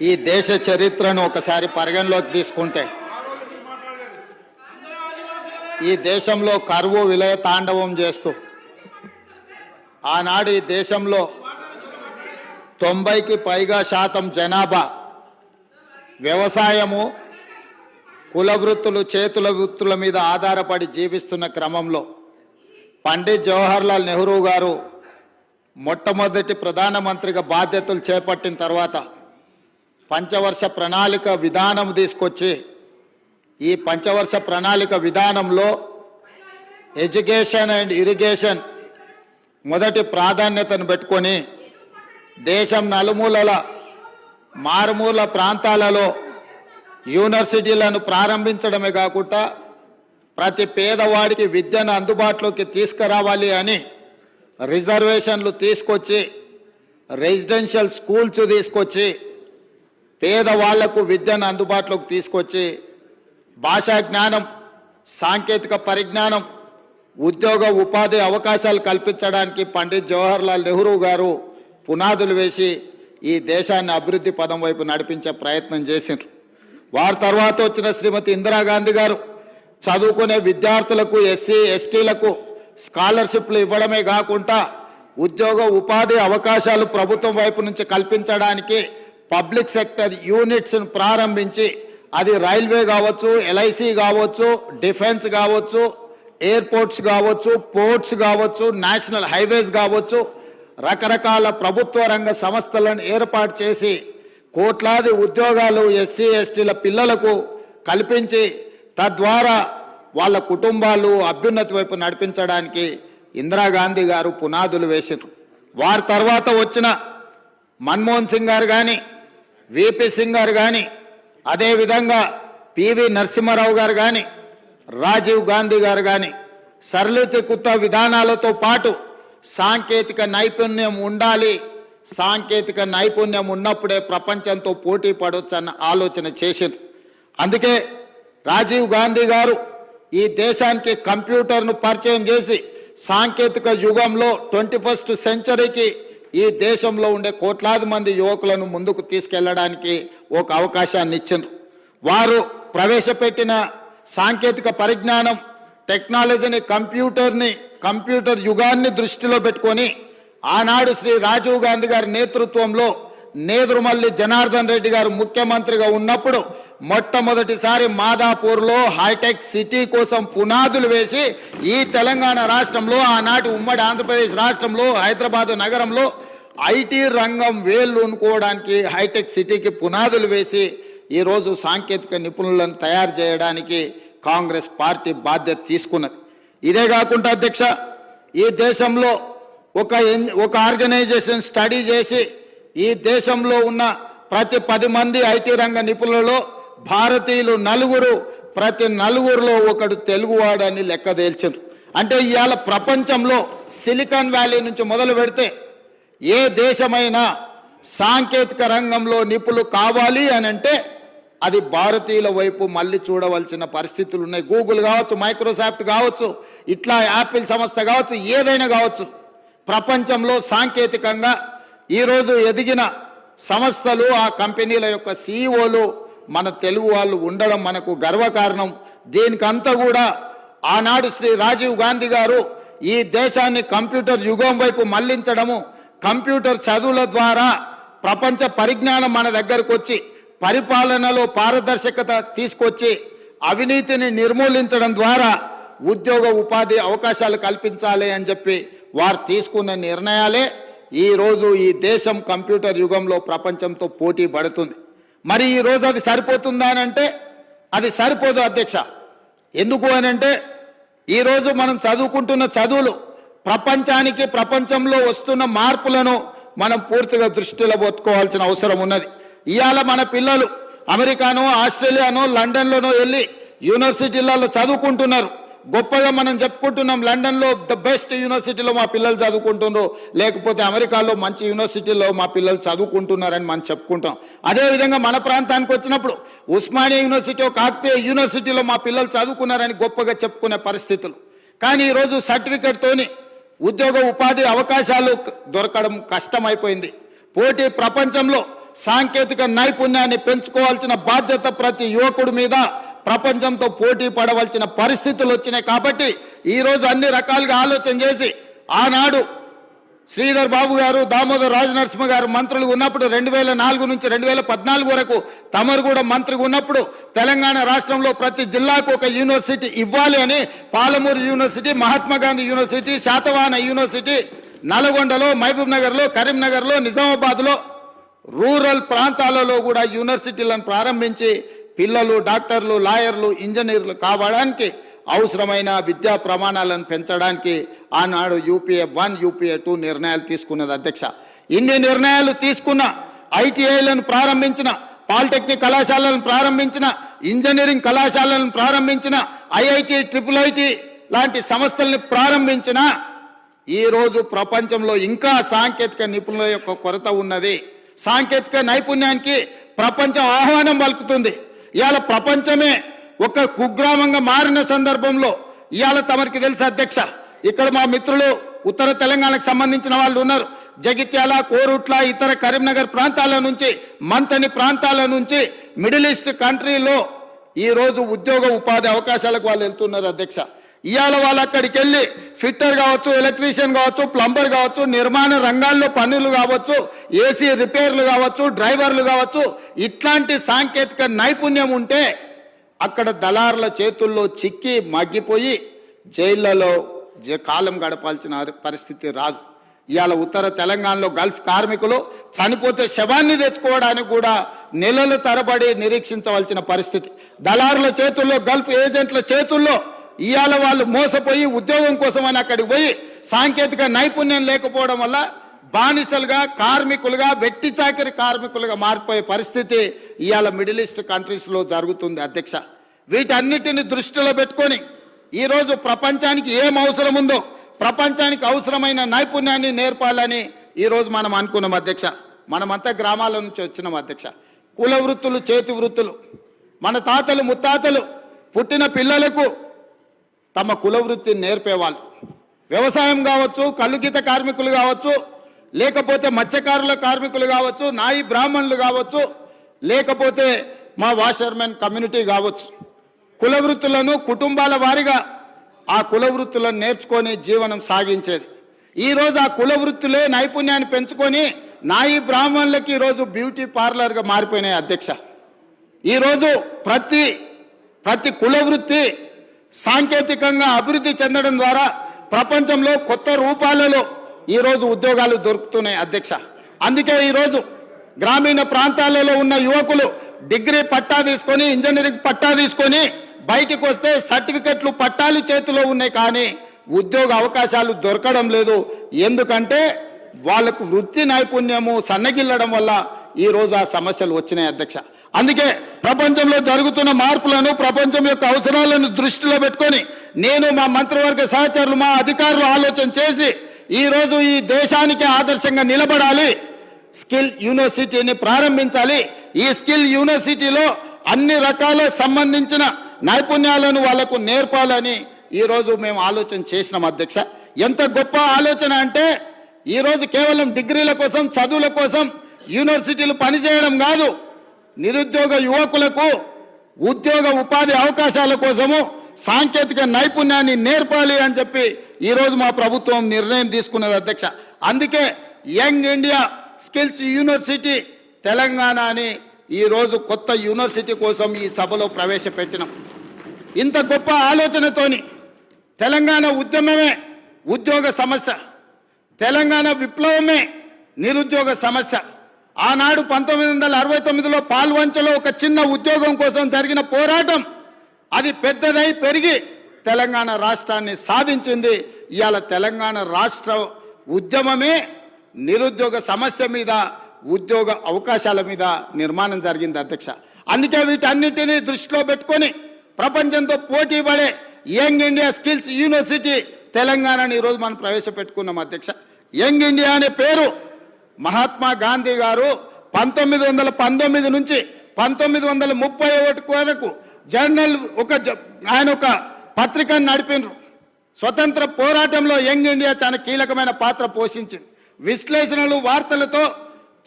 ఈ దేశ చరిత్రను ఒకసారి పరిగణలోకి తీసుకుంటే ఈ దేశంలో కరువు విలయ తాండవం చేస్తూ ఆనాడు ఈ దేశంలో 90కి పైగా శాతం జనాభా వ్యవసాయము కుల వృత్తులు చేతుల వృత్తుల మీద ఆధారపడి జీవిస్తున్న క్రమంలో పండిత్ జవహర్లాల్ నెహ్రూ గారు మొట్టమొదటి ప్రధానమంత్రిగా బాధ్యతలు చేపట్టిన తర్వాత పంచవర్ష ప్రణాళిక విధానం తీసుకొచ్చి ఈ పంచవర్ష ప్రణాళిక విధానంలో ఎడ్యుకేషన్ అండ్ ఇరిగేషన్ మొదటి ప్రాధాన్యతను పెట్టుకొని దేశం నలుమూలల మారుమూల ప్రాంతాలలో యూనివర్సిటీలను ప్రారంభించడమే కాకుండా ప్రతి పేదవాడికి విద్యను అందుబాటులోకి తీసుకురావాలి అని రిజర్వేషన్లు తీసుకొచ్చి రెసిడెన్షియల్ స్కూల్స్ తీసుకొచ్చి పేదవాళ్లకు విద్యను అందుబాటులోకి తీసుకొచ్చి భాషా జ్ఞానం సాంకేతిక పరిజ్ఞానం ఉద్యోగ ఉపాధి అవకాశాలు కల్పించడానికి పండిత్ జవహర్లాల్ నెహ్రూ గారు పునాదులు వేసి ఈ దేశాన్ని అభివృద్ధి పదం వైపు నడిపించే ప్రయత్నం చేసిండ్రు. వారి తర్వాత వచ్చిన శ్రీమతి ఇందిరాగాంధీ గారు చదువుకునే విద్యార్థులకు ఎస్సీ ఎస్టీలకు స్కాలర్షిప్లు ఇవ్వడమే కాకుండా ఉద్యోగ ఉపాధి అవకాశాలు ప్రభుత్వం వైపు నుంచి కల్పించడానికి పబ్లిక్ సెక్టర్ యూనిట్స్ను ప్రారంభించి అది రైల్వే కావచ్చు, ఎల్ఐసి కావచ్చు, డిఫెన్స్ కావచ్చు, ఎయిర్పోర్ట్స్ కావచ్చు, పోర్ట్స్ కావచ్చు, నేషనల్ హైవేస్ కావచ్చు, రకరకాల ప్రభుత్వ రంగ సంస్థలను ఏర్పాటు చేసి కోట్లాది ఉద్యోగాలు ఎస్సీ ఎస్టీల పిల్లలకు కల్పించి తద్వారా వాళ్ళ కుటుంబాలు అభ్యున్నతి వైపు నడిపించడానికి ఇందిరాగాంధీ గారు పునాదులు వేసారు. వారి తర్వాత వచ్చిన మన్మోహన్ సింగ్ గారు కానీ, విపి సింగ్ గారు కానీ, అదేవిధంగా పివి నరసింహారావు గారు కానీ, రాజీవ్ గాంధీ గారు కానీ సరళీకృత విధానాలతో పాటు సాంకేతిక నైపుణ్యం ఉండాలి, సాంకేతిక నైపుణ్యం ఉన్నప్పుడే ప్రపంచంతో పోటీ పడవచ్చన్న ఆలోచన చేసింది. అందుకే రాజీవ్ గాంధీ గారు ఈ దేశానికి కంప్యూటర్ను పరిచయం చేసి సాంకేతిక యుగంలో 21st సెంచరీకి ఈ దేశంలో ఉండే కోట్లాది మంది యువకులను ముందుకు తీసుకెళ్లడానికి ఒక అవకాశాన్ని ఇచ్చిండ్రు. వారు ప్రవేశపెట్టిన సాంకేతిక పరిజ్ఞానం టెక్నాలజీని కంప్యూటర్ యుగాన్ని దృష్టిలో పెట్టుకొని ఆనాడు శ్రీ రాజీవ్ గాంధీ గారి నేతృత్వంలో నేదురుమల్లి జనార్దన్ రెడ్డి గారు ముఖ్యమంత్రిగా ఉన్నప్పుడు మొట్టమొదటిసారి మాదాపూర్లో హైటెక్ సిటీ కోసం పునాదులు వేసి ఈ తెలంగాణ రాష్ట్రంలో ఆనాటి ఉమ్మడి ఆంధ్రప్రదేశ్ రాష్ట్రంలో హైదరాబాద్ నగరంలో ఐటీ రంగం వేళ్ళు అనుకోవడానికి హైటెక్ సిటీకి పునాదులు వేసి ఈరోజు సాంకేతిక నిపుణులను తయారు చేయడానికి కాంగ్రెస్ పార్టీ బాధ్యత తీసుకున్నది. ఇదే కాకుండా అధ్యక్ష, ఈ దేశంలో ఒక ఆర్గనైజేషన్ స్టడీ చేసి ఈ దేశంలో ఉన్న ప్రతి 10 మంది ఐటీ రంగ నిపుణులలో భారతీయులు 4, ప్రతి 4లో ఒకడు తెలుగువాడు అని లెక్క తేల్చారు. అంటే ఇవాళ ప్రపంచంలో సిలికాన్ వ్యాలీ నుంచి మొదలు పెడితే ఏ దేశమైనా సాంకేతిక రంగంలో నిపుణులు కావాలి అని అంటే అది భారతీయుల వైపు మళ్ళీ చూడవలసిన పరిస్థితులు ఉన్నాయి. గూగుల్ కావచ్చు, మైక్రోసాఫ్ట్ కావచ్చు, ఇట్లా యాపిల్ సంస్థ కావచ్చు, ఏదైనా కావచ్చు, ప్రపంచంలో సాంకేతికంగా ఈరోజు ఎదిగిన సంస్థలు ఆ కంపెనీల యొక్క సీఈఓలు మన తెలుగు వాళ్ళు ఉండడం మనకు గర్వకారణం. దీనికంతా కూడా ఆనాడు శ్రీ రాజీవ్ గాంధీ గారు ఈ దేశాన్ని కంప్యూటర్ యుగం వైపు మళ్లించడము, కంప్యూటర్ చదువుల ద్వారా ప్రపంచ పరిజ్ఞానం మన దగ్గరకు వచ్చి పరిపాలనలో పారదర్శకత తీసుకొచ్చి అవినీతిని నిర్మూలించడం ద్వారా ఉద్యోగ ఉపాధి అవకాశాలు కల్పించాలి అని చెప్పి వారు తీసుకున్న నిర్ణయాలే ఈరోజు ఈ దేశం కంప్యూటర్ యుగంలో ప్రపంచంతో పోటీ పడుతుంది. మరి ఈరోజు అది సరిపోతుందా అని అంటే అది సరిపోదు అధ్యక్ష. ఎందుకు అని అంటే ఈరోజు మనం చదువుకుంటున్న చదువులు ప్రపంచంలో వస్తున్న మార్పులను మనం పూర్తిగా దృష్టిలో పెట్టుకోవాల్సిన అవసరం ఉన్నది. ఇవాళ మన పిల్లలు అమెరికానో, ఆస్ట్రేలియానో, లండన్లోనో వెళ్ళి యూనివర్సిటీలలో చదువుకుంటున్నారు. గొప్పగా మనం చెప్పుకుంటున్నాం, లండన్లో ద బెస్ట్ యూనివర్సిటీలో మా పిల్లలు చదువుకుంటున్నారు, లేకపోతే అమెరికాలో మంచి యూనివర్సిటీలో మా పిల్లలు చదువుకుంటున్నారని మనం చెప్పుకుంటాం. అదేవిధంగా మన ప్రాంతానికి వచ్చినప్పుడు ఉస్మానియా యూనివర్సిటీ, కాకతీయ యూనివర్సిటీలో మా పిల్లలు చదువుకున్నారని గొప్పగా చెప్పుకునే పరిస్థితులు. కానీ ఈరోజు సర్టిఫికెట్తోని ఉద్యోగ ఉపాధి అవకాశాలు దొరకడం కష్టమైపోయింది. పోటీ ప్రపంచంలో సాంకేతిక నైపుణ్యాన్ని పెంచుకోవాల్సిన బాధ్యత ప్రతి యువకుడి మీద ప్రపంచంతో పోటీ పడవలసిన పరిస్థితులు వచ్చినాయి. కాబట్టి ఈరోజు అన్ని రకాలుగా ఆలోచన చేసి ఆనాడు శ్రీధర్ బాబు గారు, దామోదర్ రాజనరసింహ గారు మంత్రులు ఉన్నప్పుడు 2004 నుంచి 2014 వరకు తమరు కూడా మంత్రిగా ఉన్నప్పుడు తెలంగాణ రాష్ట్రంలో ప్రతి జిల్లాకు ఒక యూనివర్సిటీ ఇవ్వాలి అని Palamuru university, Mahatma Gandhi university, Satavahana university, నల్గొండలో, మహబూబ్ నగర్లో, కరీంనగర్లో, నిజామాబాద్లో రూరల్ ప్రాంతాలలో కూడా యూనివర్సిటీలను ప్రారంభించి పిల్లలు డాక్టర్లు, లాయర్లు, ఇంజనీర్లు కావడానికి అవసరమైన విద్యా ప్రమాణాలను పెంచడానికి ఆనాడు UPA 1, UPA 2 నిర్ణయాలు తీసుకున్నది అధ్యక్ష. ఇన్ని నిర్ణయాలు తీసుకున్న ITIలను ప్రారంభించిన, పాలిటెక్నిక్ కళాశాలను ప్రారంభించిన, ఇంజనీరింగ్ కళాశాలను ప్రారంభించిన, IIT, IIIT లాంటి సంస్థల్ని ప్రారంభించిన ఈరోజు ప్రపంచంలో ఇంకా సాంకేతిక నిపుణుల యొక్క కొరత ఉన్నది. సాంకేతిక నైపుణ్యానికి ప్రపంచం ఆహ్వానం పలుకుతుంది. ఇవాళ ప్రపంచమే ఒక కుగ్రామంగా మారిన సందర్భంలో ఇవాళ తమరికి తెలుసు అధ్యక్ష, ఇక్కడ మా మిత్రులు ఉత్తర తెలంగాణకు సంబంధించిన వాళ్ళు ఉన్నారు. జగిత్యాల, కోరుట్ల, ఇతర కరీంనగర్ ప్రాంతాల నుంచి, మంతని ప్రాంతాల నుంచి మిడిల్ ఈస్ట్ కంట్రీలో ఈరోజు ఉద్యోగ ఉపాధి అవకాశాలకు వాళ్ళు వెళ్తున్నారు అధ్యక్ష. ఇవాళ వాళ్ళు అక్కడికి వెళ్ళి ఫిట్టర్ కావచ్చు, ఎలక్ట్రీషియన్ కావచ్చు, ప్లంబర్ కావచ్చు, నిర్మాణ రంగాల్లో పనులు కావచ్చు, AC రిపేర్లు కావచ్చు, డ్రైవర్లు కావచ్చు, ఇట్లాంటి సాంకేతిక నైపుణ్యం ఉంటే అక్కడ దళారుల చేతుల్లో చిక్కి మగ్గిపోయి జైళ్లలో కాలం గడపాల్సిన పరిస్థితి రాదు. ఇవాళ ఉత్తర తెలంగాణలో గల్ఫ్ కార్మికులు చనిపోతే శవాన్ని తెచ్చుకోవడానికి కూడా నెలల తరబడి నిరీక్షించవలసిన పరిస్థితి. దళారుల చేతుల్లో, గల్ఫ్ ఏజెంట్ల చేతుల్లో ఇవాళ వాళ్ళు మోసపోయి ఉద్యోగం కోసమని అక్కడికి పోయి సాంకేతిక నైపుణ్యం లేకపోవడం వల్ల బానిసలుగా, కార్మికులుగా, వెట్టి చాకిరి కార్మికులుగా మారిపోయే పరిస్థితి ఇవాళ మిడిల్ ఈస్ట్ కంట్రీస్లో జరుగుతుంది అధ్యక్ష. వీటన్నిటిని దృష్టిలో పెట్టుకొని ఈరోజు ప్రపంచానికి ఏం అవసరం ఉందో, ప్రపంచానికి అవసరమైన నైపుణ్యాన్ని నేర్పాలని ఈరోజు మనం అనుకున్నాం అధ్యక్ష. మనమంతా గ్రామాల నుంచి వచ్చినాం అధ్యక్ష. కుల వృత్తులు, చేతి వృత్తులు, మన తాతలు ముత్తాతలు పుట్టిన పిల్లలకు తమ కుల వృత్తిని నేర్పేవాళ్ళు. వ్యవసాయం కావచ్చు, కల్లుగీత కార్మికులు కావచ్చు, లేకపోతే మత్స్యకారుల కార్మికులు కావచ్చు, నాయి బ్రాహ్మణులు కావచ్చు, లేకపోతే మా వాషర్మెన్ కమ్యూనిటీ కావచ్చు, కుల వృత్తులను కుటుంబాల వారిగా ఆ కుల వృత్తులను నేర్చుకొని జీవనం సాగించేది. ఈరోజు ఆ కుల వృత్తులే నైపుణ్యాన్ని పెంచుకొని నాయి బ్రాహ్మణులకి ఈరోజు బ్యూటీ పార్లర్గా మారిపోయినాయి అధ్యక్ష. ఈరోజు ప్రతి కుల వృత్తి సాంకేతికంగా అభివృద్ధి చెందడం ద్వారా ప్రపంచంలో కొత్త రూపాలలో ఈరోజు ఉద్యోగాలు దొరుకుతున్నాయి అధ్యక్ష. అందుకే ఈరోజు గ్రామీణ ప్రాంతాలలో ఉన్న యువకులు డిగ్రీ పట్టా తీసుకొని, ఇంజనీరింగ్ పట్టా తీసుకొని బయటికి వస్తే సర్టిఫికెట్లు, పట్టాలు చేతిలో ఉన్నాయి, కానీ ఉద్యోగ అవకాశాలు దొరకడం లేదు. ఎందుకంటే వాళ్ళకు వృత్తి నైపుణ్యము సన్నగిల్లడం వల్ల ఈరోజు ఆ సమస్యలు వచ్చినాయి అధ్యక్ష. అందుకే ప్రపంచంలో జరుగుతున్న మార్పులను, ప్రపంచం యొక్క అవసరాలను దృష్టిలో పెట్టుకొని నేను, మా మంత్రివర్గ సహచరులు, మా అధికారులు ఆలోచన చేసి ఈరోజు ఈ దేశానికి ఆదర్శంగా నిలబడాలి, స్కిల్ యూనివర్సిటీని ప్రారంభించాలి. ఈ స్కిల్ యూనివర్సిటీలో అన్ని రకాల సంబంధించిన నైపుణ్యాలను వాళ్లకు నేర్పాలని ఈరోజు మేము ఆలోచన చేసినాం అధ్యక్ష. ఎంత గొప్ప ఆలోచన అంటే ఈరోజు కేవలం డిగ్రీల కోసం, చదువుల కోసం యూనివర్సిటీలు పనిచేయడం కాదు, నిరుద్యోగ యువకులకు ఉద్యోగ ఉపాధి అవకాశాల కోసము సాంకేతిక నైపుణ్యాన్ని నేర్పాలి అని చెప్పి ఈరోజు మా ప్రభుత్వం నిర్ణయం తీసుకున్నది అధ్యక్ష. అందుకే young India skills university Telangana అని ఈరోజు కొత్త యూనివర్సిటీ కోసం ఈ సభలో ప్రవేశపెట్టినాం. ఇంత గొప్ప ఆలోచనతోని తెలంగాణ ఉద్యమమే ఉద్యోగ సమస్య, తెలంగాణ విప్లవమే నిరుద్యోగ సమస్య. ఆనాడు 1969లో పాల్వంచలో ఒక చిన్న ఉద్యోగం కోసం జరిగిన పోరాటం అది పెద్దదై పెరిగి తెలంగాణ రాష్ట్రాన్ని సాధించింది. ఇవాళ తెలంగాణ రాష్ట్ర ఉద్యమమే నిరుద్యోగ సమస్య మీద, ఉద్యోగ అవకాశాల మీద నిర్మాణం జరిగింది అధ్యక్ష. అందుకే వీటన్నిటినీ దృష్టిలో పెట్టుకొని ప్రపంచంతో పోటీ పడే యంగ్ ఇండియా స్కిల్స్ యూనివర్సిటీ తెలంగాణని ఈరోజు మనం ప్రవేశపెట్టుకున్నాం అధ్యక్ష. యంగ్ ఇండియా అనే పేరు మహాత్మా గాంధీ గారు 1919 నుంచి 1931 వరకు జర్నల్ ఆయన ఒక పత్రికను నడిపినారు. స్వతంత్ర పోరాటంలో యంగ్ ఇండియా చాలా కీలకమైన పాత్ర పోషించింది. విశ్లేషణలు, వార్తలతో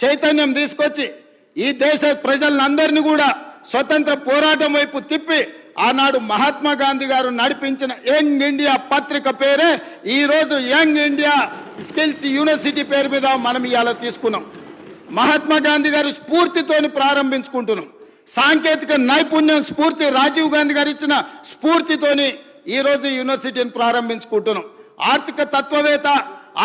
చైతన్యం తీసుకొచ్చి ఈ దేశ ప్రజలందరినీ కూడా స్వతంత్ర పోరాటం వైపు తిప్పి ఆనాడు మహాత్మా గాంధీ గారు నడిపించిన యంగ్ ఇండియా పత్రిక పేరే ఈరోజు యంగ్ ఇండియా స్కిల్స్ యూనివర్సిటీ పేరు మీద మనం ఇవాళ తీసుకున్నాం. మహాత్మా గాంధీ గారి స్ఫూర్తితోని ప్రారంభించుకుంటున్నాం. సాంకేతిక నైపుణ్యం స్ఫూర్తి రాజీవ్ గాంధీ గారు ఇచ్చిన స్ఫూర్తితోని ఈరోజు యూనివర్సిటీని ప్రారంభించుకుంటున్నాం. ఆర్థిక తత్వవేత్త,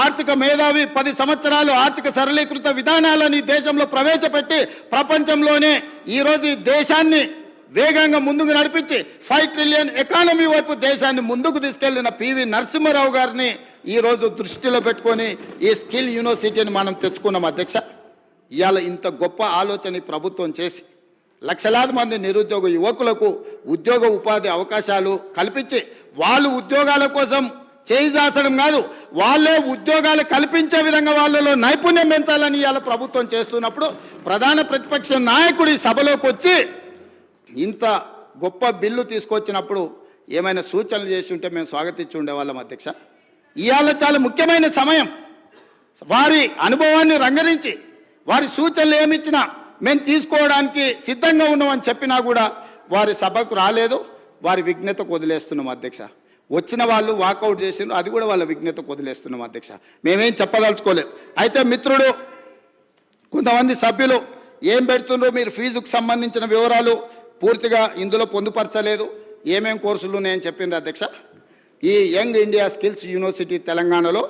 ఆర్థిక మేధావి 10 సంవత్సరాలు ఆర్థిక సరళీకృత విధానాలని దేశంలో ప్రవేశపెట్టి ప్రపంచంలోనే ఈరోజు ఈ దేశాన్ని వేగంగా ముందుకు నడిపించి 5 ట్రిలియన్ ఎకానమీ వైపు దేశాన్ని ముందుకు తీసుకెళ్లిన పివి నరసింహారావు గారిని ఈరోజు దృష్టిలో పెట్టుకొని ఈ స్కిల్ యూనివర్సిటీని మనం తెచ్చుకున్నాం. అధ్యక్ష, ఇవాళ ఇంత గొప్ప ఆలోచన ప్రభుత్వం చేసి లక్షలాది మంది నిరుద్యోగ యువకులకు ఉద్యోగ ఉపాధి అవకాశాలు కల్పించి వాళ్ళు ఉద్యోగాల కోసం చేయిదాసడం కాదు, వాళ్ళే ఉద్యోగాలు కల్పించే విధంగా వాళ్ళలో నైపుణ్యం పెంచాలని ఇవాళ ప్రభుత్వం చేస్తున్నప్పుడు ప్రధాన ప్రతిపక్ష నాయకుడి సభలోకి వచ్చి ఇంత గొప్ప బిల్లు తీసుకొచ్చినప్పుడు ఏమైనా సూచనలు చేసి ఉంటే మేము స్వాగతించి ఉండేవాళ్ళం. అధ్యక్ష, ఇవాళ చాలా ముఖ్యమైన సమయం. వారి అనుభవాన్ని రంగరించి వారి సూచనలు ఏమిచ్చినా మేము తీసుకోవడానికి సిద్ధంగా ఉన్నామని చెప్పినా కూడా వారి సభకు రాలేదు. వారి విజ్ఞతకు వదిలేస్తున్నాం. అధ్యక్ష, వచ్చిన వాళ్ళు వాకౌట్ చేసిండ్రు, అది కూడా వాళ్ళ విజ్ఞతకు వదిలేస్తున్నాం. అధ్యక్ష, మేమేం చెప్పదలుచుకోలేదు. అయితే మిత్రుడు కొంతమంది సభ్యులు ఏం పెడుతుండ్రో మీరు ఫీజుకు సంబంధించిన వివరాలు పూర్తిగా ఇందులో పొందుపరచలేదు, ఏమేం కోర్సులు ఉన్నాయని చెప్పిండ్రు. అధ్యక్ష, ఈ యంగ్ ఇండియా స్కిల్స్ యూనివర్సిటీ తెలంగాణలో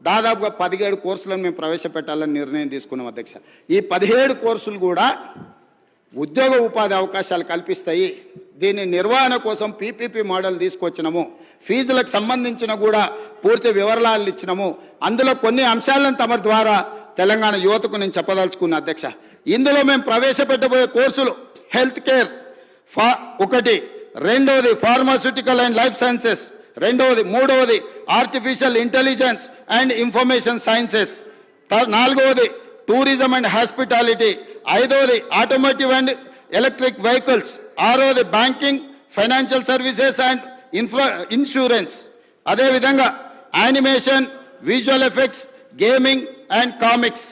దాదాపుగా 17 కోర్సులను మేము ప్రవేశపెట్టాలని నిర్ణయం తీసుకున్నాం. అధ్యక్ష, ఈ 17 కోర్సులు కూడా ఉద్యోగ ఉపాధి అవకాశాలు కల్పిస్తాయి. దీని నిర్వహణ కోసం పీపీపీ మోడల్ తీసుకొచ్చినాము. ఫీజులకు సంబంధించిన కూడా పూర్తి వివరాలు ఇచ్చినాము. అందులో కొన్ని అంశాలను తమ ద్వారా తెలంగాణ యువతకు నేను చెప్పదలుచుకున్నా. అధ్యక్ష, ఇందులో మేము ప్రవేశపెట్టబోయే కోర్సులు హెల్త్ కేర్ ఒకటి, రెండవది ఫార్మాస్యూటికల్ అండ్ లైఫ్ సైన్సెస్, మూడవది artificial intelligence and information sciences, నాలుగవది టూరిజం అండ్ హాస్పిటాలిటీ, ఐదవది ఆటోమోటివ్ అండ్ ఎలక్ట్రిక్ వెహికల్స్, ఆరవది banking, financial services and insurance, అదేవిధంగా animation, visual effects, gaming and comics,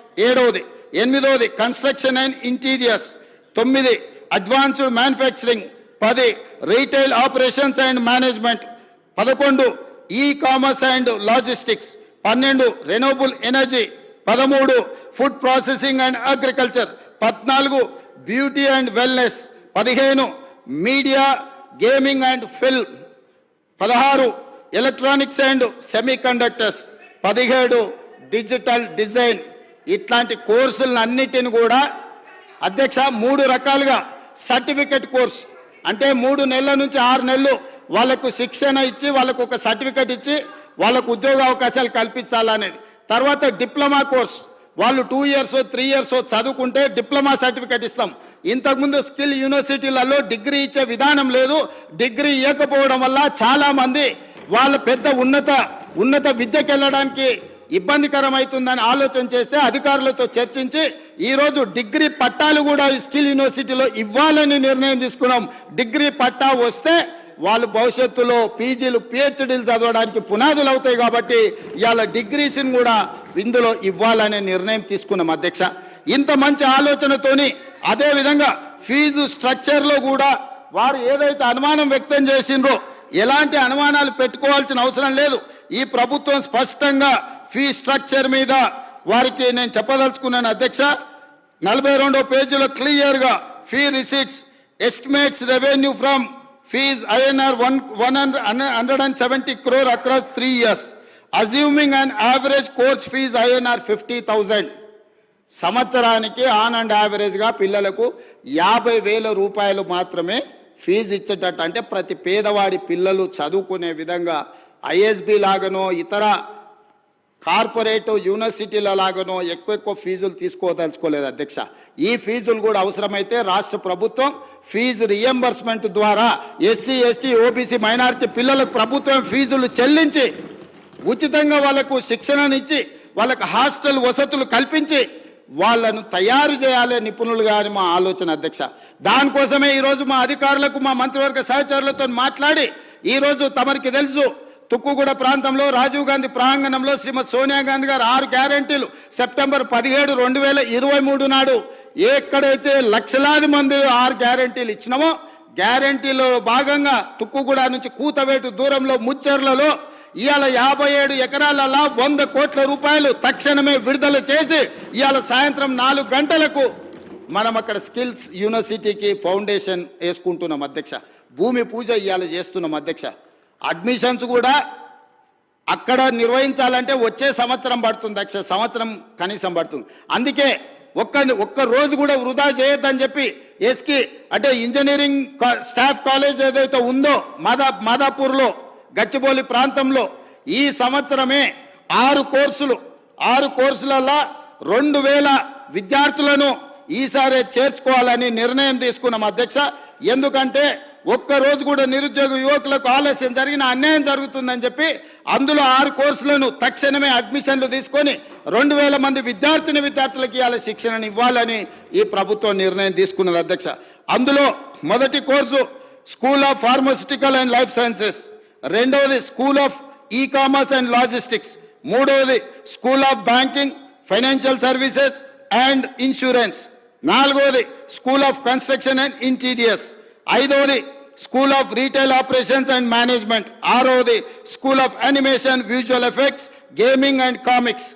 ఎనిమిదవది construction and interiors, 9 advanced manufacturing, 10 retail operations and management, 11 e commerce and logistics, 12 renewable energy, 13 food processing and agriculture, 14 beauty and wellness, 15 media gaming and film, 16 electronics and semi conductors, 17 digital design. ఇట్లాంటి కోర్సులన్నిటిని కూడా అధ్యక్ష 3 రకాలుగా certificate course అంటే 3 నెలల నుంచి 6 నెలలు వాళ్ళకు శిక్షణ ఇచ్చి వాళ్ళకు ఒక సర్టిఫికెట్ ఇచ్చి వాళ్ళకు ఉద్యోగ అవకాశాలు కల్పించాలనేది. తర్వాత డిప్లొమా కోర్స్, వాళ్ళు 2 ఇయర్స్ 3 ఇయర్స్ చదువుకుంటే డిప్లొమా సర్టిఫికెట్ ఇస్తాం. ఇంతకుముందు స్కిల్ యూనివర్సిటీలలో డిగ్రీ ఇచ్చే విధానం లేదు. డిగ్రీ ఇవ్వకపోవడం వల్ల చాలా మంది వాళ్ళ పెద్ద ఉన్నత విద్యకు వెళ్ళడానికి ఇబ్బందికరం అవుతుందని ఆలోచన చేస్తే అధికారులతో చర్చించి ఈరోజు డిగ్రీ పట్టాలు కూడా ఈ స్కిల్ యూనివర్సిటీలో ఇవ్వాలని నిర్ణయం తీసుకున్నాం. డిగ్రీ పట్టా వస్తే వాళ్ళు భవిష్యత్తులో పీజీలు పిహెచ్డీలు చదవడానికి పునాదులు అవుతాయి. కాబట్టి ఇవాళ డిగ్రీస్ని కూడా ఇందులో ఇవ్వాలనే నిర్ణయం తీసుకున్నాం. అధ్యక్ష, ఇంత మంచి ఆలోచనతోని అదేవిధంగా ఫీజు స్ట్రక్చర్లో కూడా వారు ఏదైతే అనుమానం వ్యక్తం చేసిండ్రో ఎలాంటి అనుమానాలు పెట్టుకోవాల్సిన అవసరం లేదు. ఈ ప్రభుత్వం స్పష్టంగా ఫీ స్ట్రక్చర్ మీద వారికి నేను చెప్పదలుచుకున్నాను. అధ్యక్ష, 42వ పేజీలో క్లియర్గా fee receipts estimates revenue from fees INR 170 crore across 3 years, assuming an average course fees INR 50,000. సంవత్సరానికి ఆన్ అండ్ యావరేజ్గా పిల్లలకు 50,000 రూపాయలు మాత్రమే ఫీజు ఇచ్చేటట్టు, అంటే ప్రతి పేదవాడి పిల్లలు చదువుకునే విధంగా ఐఎస్బి లాగానో ఇతర కార్పొరేట్ యూనివర్సిటీల లాగానో ఎక్కువ ఫీజులు తీసుకోదలుచుకోలేదు. అధ్యక్ష, ఈ ఫీజులు కూడా అవసరమైతే రాష్ట్ర ప్రభుత్వం ఫీజు రియంబర్స్మెంట్ ద్వారా ఎస్సీ ఎస్టీ ఓబీసీ మైనారిటీ పిల్లలకు ప్రభుత్వం ఫీజులు చెల్లించి ఉచితంగా వాళ్లకు శిక్షణనిచ్చి వాళ్ళకు హాస్టల్ వసతులు కల్పించి వాళ్ళను తయారు చేయాలి నిపుణులుగా అని మా ఆలోచన. అధ్యక్ష, దానికోసమే ఈరోజు మా అధికారులకు మా మంత్రివర్గ సహచరులతో మాట్లాడి ఈరోజు తమరికి తెలుసు తుక్కుగూడ ప్రాంతంలో రాజీవ్ గాంధీ ప్రాంగణంలో శ్రీమతి సోనియా గాంధీ గారు 6 గ్యారెంటీలు సెప్టెంబర్ 17, 2023 నాడు ఎక్కడైతే లక్షలాది మంది 6 గ్యారెంటీలు ఇచ్చినామో గ్యారెంటీలో భాగంగా తుక్కుగూడ నుంచి కూతవేటు దూరంలో ముచ్చెర్లలో ఇవాళ 57 ఎకరాలలో 100 కోట్ల రూపాయలు తక్షణమే విడుదల చేసి ఇవాళ సాయంత్రం 4 గంటలకు మనం అక్కడ స్కిల్స్ యూనివర్సిటీకి ఫౌండేషన్ వేసుకుంటున్నాం అధ్యక్ష. భూమి పూజ ఇవాళ చేస్తున్నాం అధ్యక్ష. అడ్మిషన్స్ కూడా అక్కడ నిర్వహించాలంటే వచ్చే సంవత్సరం పడుతుంది అధ్యక్ష, సంవత్సరం కనీసం పడుతుంది. అందుకే ఒక్క రోజు కూడా వృధా చేయొద్దని చెప్పి ఎస్కి అంటే ఇంజనీరింగ్ స్టాఫ్ కాలేజ్ ఏదైతే ఉందో మాదాపూర్లో గచ్చిబౌలి ప్రాంతంలో ఈ సంవత్సరమే 6 కోర్సులలో 2000 విద్యార్థులను ఈసారి చేర్చుకోవాలని నిర్ణయం తీసుకున్నాం అధ్యక్ష. ఎందుకంటే ఒక్క రోజు కూడా నిరుద్యోగ యువకులకు ఆలస్యం జరిగిన అన్యాయం జరుగుతుందని చెప్పి అందులో 6 కోర్సులను తక్షణమే అడ్మిషన్లు తీసుకొని 2000 మంది విద్యార్థులకు ఇవాళ శిక్షణను ఇవ్వాలని ఈ ప్రభుత్వం నిర్ణయం తీసుకున్నది అధ్యక్ష. అందులో మొదటి course school of pharmaceutical and life sciences, రెండవది school of e commerce and logistics, మూడవది school of banking, financial services and insurance, నాలుగవది school of construction and interiors, ఐదవది school of retail operations and management, ఆరవది school of animation, visual effects, gaming and comics.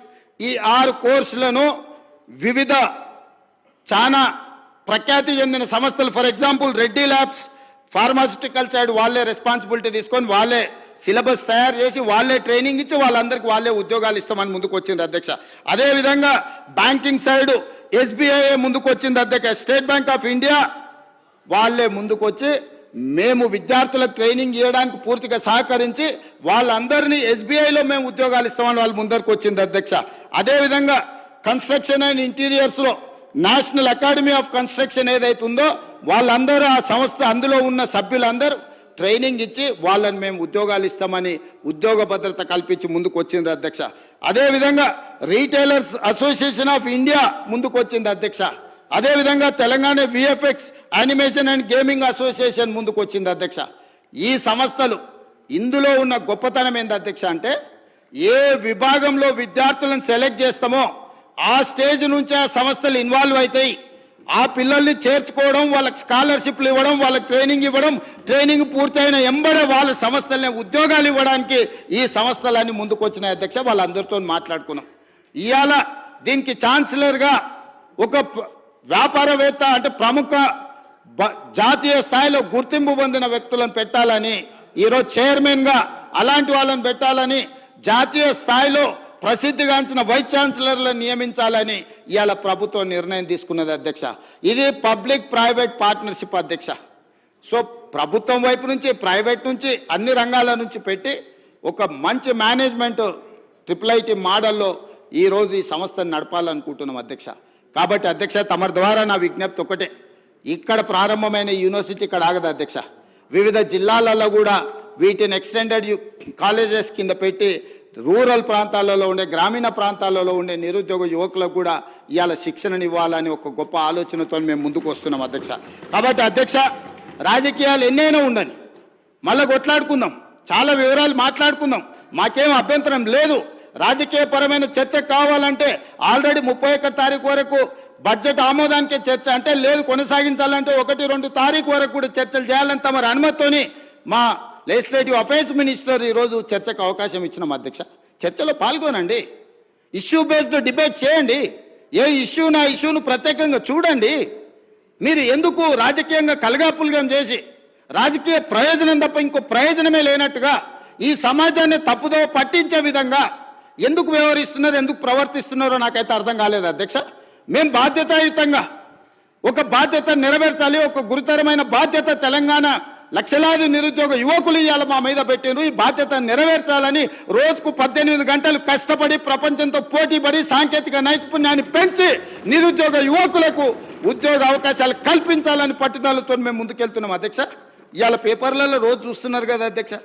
ఈ 6 కోర్సులను వివిధ చాలా ప్రఖ్యాతి చెందిన సంస్థలు, for example Reddy labs pharmaceutical side వాళ్ళే రెస్పాన్సిబిలిటీ తీసుకొని వాళ్ళే సిలబస్ తయారు చేసి వాళ్ళే ట్రైనింగ్ ఇచ్చి వాళ్ళందరికీ వాళ్ళే ఉద్యోగాలు ఇస్తామని ముందుకు వచ్చింది అధ్యక్ష. అదేవిధంగా బ్యాంకింగ్ సైడ్ SBI ముందుకు వచ్చింది అధ్యక్ష. స్టేట్ బ్యాంక్ ఆఫ్ ఇండియా వాళ్ళే ముందుకొచ్చి మేము విద్యార్థులకు ట్రైనింగ్ ఇవ్వడానికి పూర్తిగా సహకరించి వాళ్ళందరినీ SBIలో మేము ఉద్యోగాలు ఇస్తామని వాళ్ళు ముందరకు వచ్చింది అధ్యక్ష. అదేవిధంగా కన్స్ట్రక్షన్ అండ్ ఇంటీరియర్స్లో నేషనల్ అకాడమీ ఆఫ్ కన్స్ట్రక్షన్ ఏదైతే ఉందో వాళ్ళందరూ ఆ సంస్థ అందులో ఉన్న సభ్యులందరూ ట్రైనింగ్ ఇచ్చి వాళ్ళని మేము ఉద్యోగాలు ఇస్తామని ఉద్యోగ భద్రత కల్పించి ముందుకు వచ్చింది అధ్యక్ష. అదేవిధంగా రీటైలర్స్ అసోసియేషన్ ఆఫ్ ఇండియా ముందుకు వచ్చింది అధ్యక్ష. అదేవిధంగా Telangana VFX animation and gaming association ముందుకు వచ్చింది అధ్యక్ష. ఈ సంస్థలు ఇందులో ఉన్న గొప్పతనం ఏంది అధ్యక్ష అంటే ఏ విభాగంలో విద్యార్థులను సెలెక్ట్ చేస్తామో ఆ స్టేజ్ నుంచి ఆ సంస్థలు ఇన్వాల్వ్ అవుతాయి. ఆ పిల్లల్ని చేర్చుకోవడం, వాళ్ళకి స్కాలర్షిప్లు ఇవ్వడం, వాళ్ళకి ట్రైనింగ్ ఇవ్వడం, ట్రైనింగ్ పూర్తయిన ఎంబడే వాళ్ళ సంస్థలనే ఉద్యోగాలు ఇవ్వడానికి ఈ సంస్థలన్నీ ముందుకు వచ్చినాయి అధ్యక్ష. వాళ్ళందరితో మాట్లాడుకున్నాం. ఇవాళ దీనికి ఛాన్సలర్గా ఒక వ్యాపారవేత్త అంటే ప్రముఖ జాతీయ స్థాయిలో గుర్తింపు పొందిన వ్యక్తులను పెట్టాలని, ఈరోజు చైర్మన్గా అలాంటి వాళ్ళని పెట్టాలని, జాతీయ స్థాయిలో ప్రసిద్ధిగాంచిన వైస్ ఛాన్సలర్లను నియమించాలని ఇవాళ ప్రభుత్వం నిర్ణయం తీసుకున్నది అధ్యక్ష. ఇది పబ్లిక్ ప్రైవేట్ పార్ట్నర్షిప్ అధ్యక్ష. సో ప్రభుత్వం వైపు నుంచి ప్రైవేట్ నుంచి అన్ని రంగాల నుంచి పెట్టి ఒక మంచి మేనేజ్మెంట్ IIIT మోడల్లో ఈరోజు ఈ సంస్థను నడపాలనుకుంటున్నాం అధ్యక్ష. కాబట్టి అధ్యక్ష తమ ద్వారా నా విజ్ఞప్తి ఒకటే, ఇక్కడ ప్రారంభమైన యూనివర్సిటీ ఇక్కడ ఆగదు అధ్యక్ష. వివిధ జిల్లాలలో కూడా వీటిని ఎక్స్టెండెడ్ కాలేజెస్ కింద పెట్టి రూరల్ ప్రాంతాలలో ఉండే గ్రామీణ ప్రాంతాలలో ఉండే నిరుద్యోగ యువకులకు కూడా ఇవాళ శిక్షణను ఇవ్వాలని ఒక గొప్ప ఆలోచనతో మేము ముందుకు వస్తున్నాం అధ్యక్ష. కాబట్టి అధ్యక్ష రాజకీయాలు ఎన్నైనా ఉండని మళ్ళీ కొట్లాడుకుందాం, చాలా వివరాలు మాట్లాడుకుందాం, మాకేం అభ్యంతరం లేదు. రాజకీయపరమైన చర్చ కావాలంటే ఆల్రెడీ 31 తారీఖు వరకు బడ్జెట్ ఆమోదానికే చర్చ అంటే లేదు, కొనసాగించాలంటే 1-2 తారీఖు వరకు కూడా చర్చలు చేయాలని తమ అనుమతితోని మా లెజిస్లేటివ్ అఫైర్స్ మినిస్టర్ ఈరోజు చర్చకు అవకాశం ఇచ్చినాం అధ్యక్ష. చర్చలో పాల్గొనండి, ఇష్యూ బేస్డ్ డిబేట్ చేయండి, ఏ ఇష్యూను ఆ ఇష్యూను ప్రత్యేకంగా చూడండి. మీరు ఎందుకు రాజకీయంగా కలగాపులగం చేసి రాజకీయ ప్రయోజనం తప్ప ఇంకో ప్రయోజనమే లేనట్టుగా ఈ సమాజాన్ని తప్పుదో పట్టించే విధంగా ఎందుకు వ్యవహరిస్తున్నారు, ఎందుకు ప్రవర్తిస్తున్నారో నాకైతే అర్థం కాలేదు అధ్యక్ష. మేము బాధ్యతాయుతంగా ఒక బాధ్యత నెరవేర్చాలి, ఒక గురుతరమైన బాధ్యత తెలంగాణ లక్షలాది నిరుద్యోగ యువకులు ఇవాళ మా మీద పెట్టినారు. ఈ బాధ్యత నెరవేర్చాలని రోజుకు 18 గంటలు కష్టపడి ప్రపంచంతో పోటీపడి సాంకేతిక నైపుణ్యాన్ని పెంచి నిరుద్యోగ యువకులకు ఉద్యోగ అవకాశాలు కల్పించాలని పట్టుదలతో మేము ముందుకెళ్తున్నాం అధ్యక్ష. ఇవాళ పేపర్లలో రోజు చూస్తున్నారు కదా అధ్యక్ష,